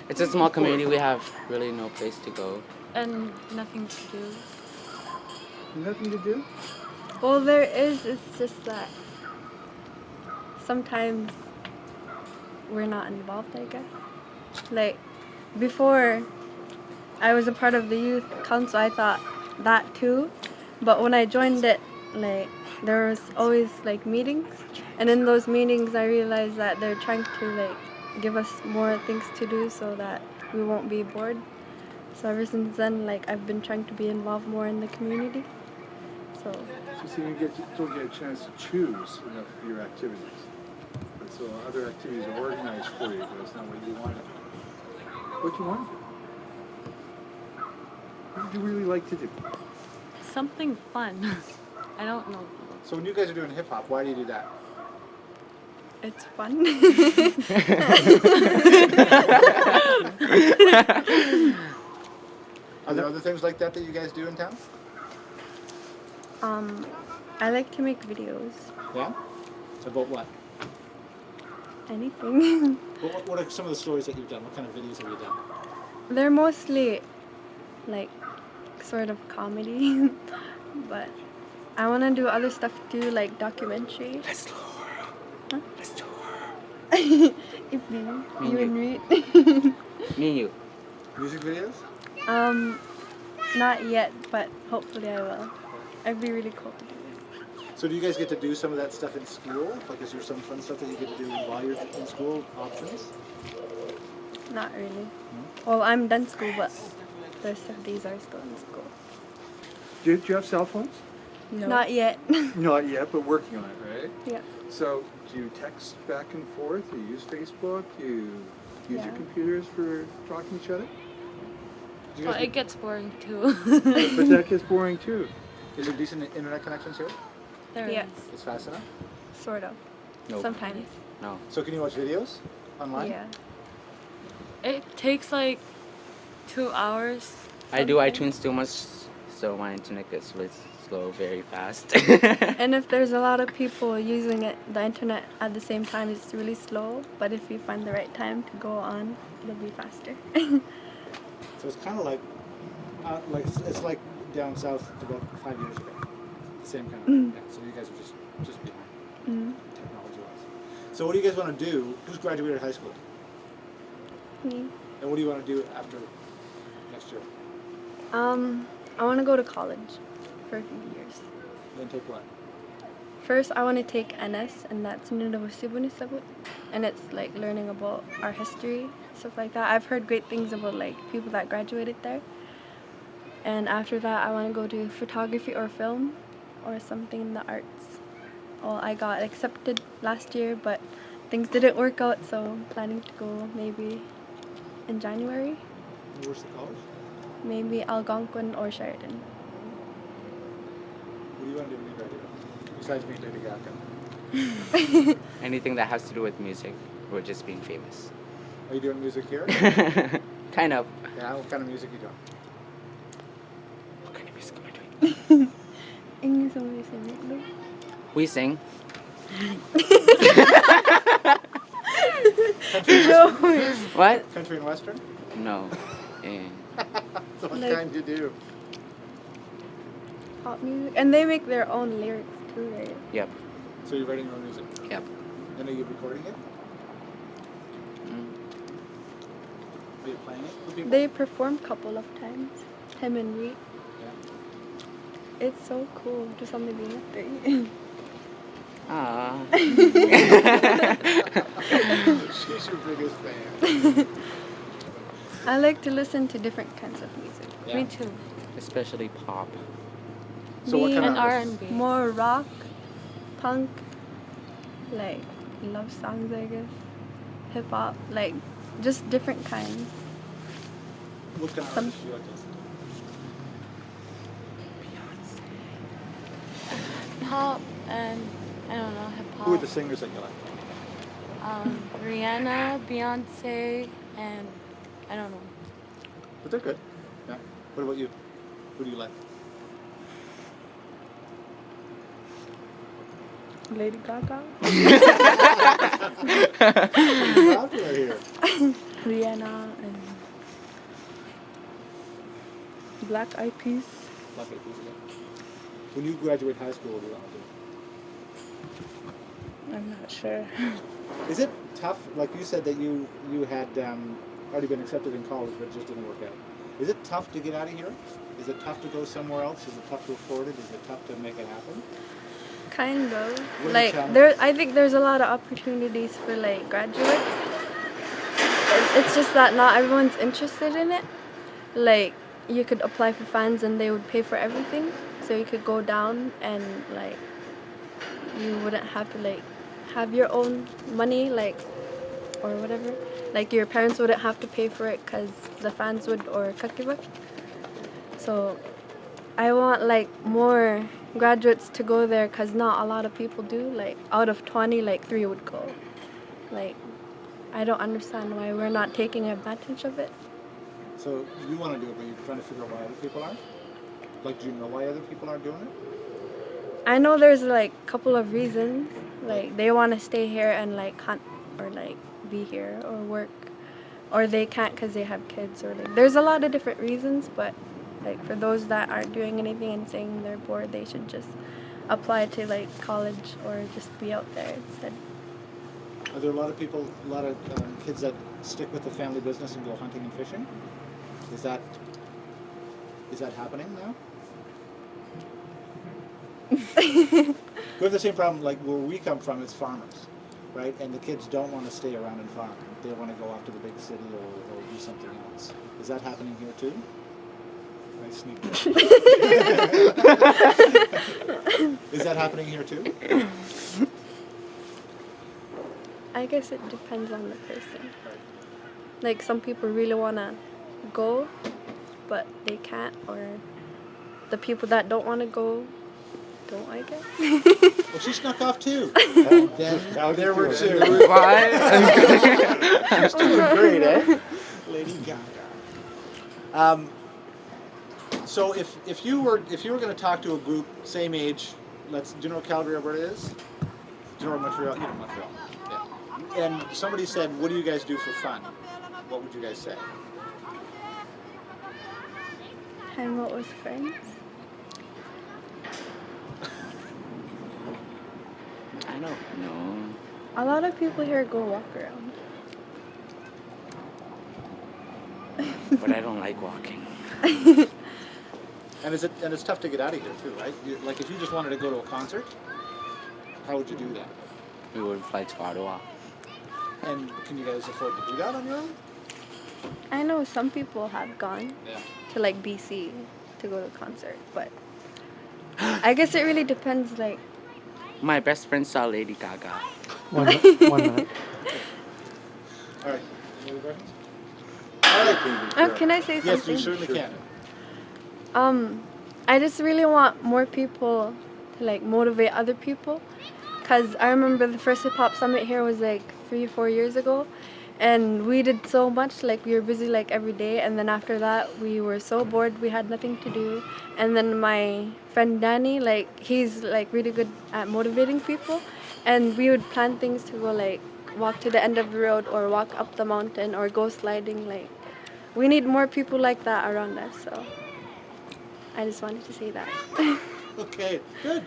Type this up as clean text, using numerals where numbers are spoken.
It's a small community. We have really no place to go. And nothing to do. Nothing to do? Well, there is. It's just that sometimes we're not involved, I guess. Like, before I was a part of the youth council, I thought that too. But when I joined it, like, there was always, like, meetings. And in those meetings, I realized that they're trying to, like, give us more things to do so that we won't be bored. So ever since then, like, I've been trying to be involved more in the community. So So you don't get a chance to choose enough of your activities. But so other activities are organized for you, but it's not what you wanted. What you want? What do you really like to do? Something fun. I don't know. So when you guys are doing hip hop, why do you do that? it's fun. Are there other things like that you guys do in town? I like to make videos. Yeah? About what? Anything. What are some of the stories that you've done? What kind of videos have you done? They're mostly like sort of comedy, but I want to do other stuff too, like documentary. Let's tour. Huh? Let's tour. If you and me. Me and you. Music videos? Not yet, but hopefully I will. It'd be really cool to do. So do you guys get to do some of that stuff in school? Like, is there some fun stuff that you get to do while you're in school? Options? Not really. Well, I'm done school, but the rest of these are still in school. Do you have cell phones? No. Not yet. Not yet, but working on it, right? Yeah. So do you text back and forth? Do you use Facebook? Do you use your Yeah. computers for talking to each other? Do you Well, guys it gets boring too. but that gets boring too. Is there decent internet connections here? There Yeah. is. It's fast enough? Sort of. Nope. Sometimes. No. So can you watch videos online? Yeah. It takes like 2 hours. I do something. iTunes too much, so my internet gets really slow very fast. And if there's a lot of people using the internet at the same time, it's really slow. But if you find the right time to go on, it'll be faster. So it's kind of like it's like down south about 5 years ago. Same kind of thing. Yeah, so you guys are just behind technology-wise. So what do you guys want to do? Who's graduated high school? Me. And what do you want to do after next year? I want to go to college for a few years. Then take what? First, I want to take NS, and that's University, and it's like learning about our history, stuff like that. I've heard great things about like people that graduated there. And after that, I want to go to photography or film, or something in the arts. Well, I got accepted last year, but things didn't work out, so I'm planning to go maybe in January. Where's the college? Maybe Algonquin or Sheridan. What do you want to do when you graduate? Besides being Lady Gaga. Anything that has to do with music or just being famous. Are you doing music here? Kind of. Yeah, what kind of music are you doing? What kind of music am I doing? English or English? We sing. What? Country and Western? No. Eh. So what Like- kind do you do? Pop music, and they make their own lyrics too, right? Yep. So you're writing your own music? Yep. And are you recording it? Mm. Are you playing it for people? They performed a couple of times. Him and Reed. Yeah. It's so cool. Just only being a 3. Ah. She's your biggest fan. I like to listen to different kinds of music. Yeah. Me too. Especially pop. So what Me kind And of R&B. More rock, punk, like love songs, I guess. Hip hop, like just different kinds. What kind of Some- artists do you like to listen to? Pop and I don't know, hip hop. Who are the singers that you like? Rihanna, Beyonce, and I don't know. But they're good. Yeah. What about you? Who do you like? Lady Gaga. Popular here. Rihanna and Black Eyed Peas. Black Eyed Peas again. When you graduate high school, what do you want to do? I'm not sure. Is it tough? Like you said that you had already been accepted in college, but it just didn't work out. Is it tough to get out of here? Is it tough to go somewhere else? Is it tough to afford it? Is it tough to make it happen? Kind of. What are the Like challenges? I think there's a lot of opportunities for like graduates. It's just that not everyone's interested in it. Like you could apply for funds and they would pay for everything, so you could go down and like you wouldn't have to like have your own money like or whatever. Like your parents wouldn't have to pay for it because the fans would or kakibak. So I want like more graduates to go there because not a lot of people do. Like out of 20, like 3 would go. Like I don't understand why we're not taking advantage of it. So you want to do it, but you're trying to figure out why other people aren't? Like, do you know why other people aren't doing it? I know there's like a couple of reasons. Like they want to stay here and like hunt or like be here or work, or they can't because they have kids or like there's a lot of different reasons. But like for those that aren't doing anything and saying they're bored, they should just apply to like college or just be out there instead. Are there a lot of people, a lot of kids that stick with the family business and go hunting and fishing? Is that happening now? We have the same problem, like where we come from, it's farmers, right? And the kids don't want to stay around and farm. They want to go off to the big city or do something else. Is that happening here too? Nice sneak peek. Is that happening here too? I guess it depends on the person. Like some people really wanna go, but they can't, or the people that don't want to go don't, I guess. Well, she snuck off too. And then there were two. Why? She's doing great, eh? Lady Gaga. So if you were going to talk to a group same age, do you know what Calgary, Alberta is? Do you know where Montreal? You know Montreal. Yeah. And somebody said, "What do you guys do for fun?" What would you guys say? Hang out with friends. I don't know. A lot of people here go walk around. But I don't like walking. And it's tough to get out of here too, right? Like if you just wanted to go to a concert, how would you do that? We would fly to Ottawa. And can you guys afford to do that on your own? I know some people have gone Yeah. to like BC to go to a concert, but I guess it really depends. Like, My best friend saw Lady Gaga. 1 minute. 1 minute. All right. Any other questions? All right. can I say Yes, something? you certainly can. I just really want more people to like motivate other people, cause I remember the first hip hop summit here was like 3-4 years ago, and we did so much. Like we were busy like every day, and then after that we were so bored we had nothing to do. And then my friend Danny, like he's like really good at motivating people, and we would plan things to go like walk to the end of the road or walk up the mountain or go sliding. Like we need more people like that around us. So I just wanted to say that. Okay, good.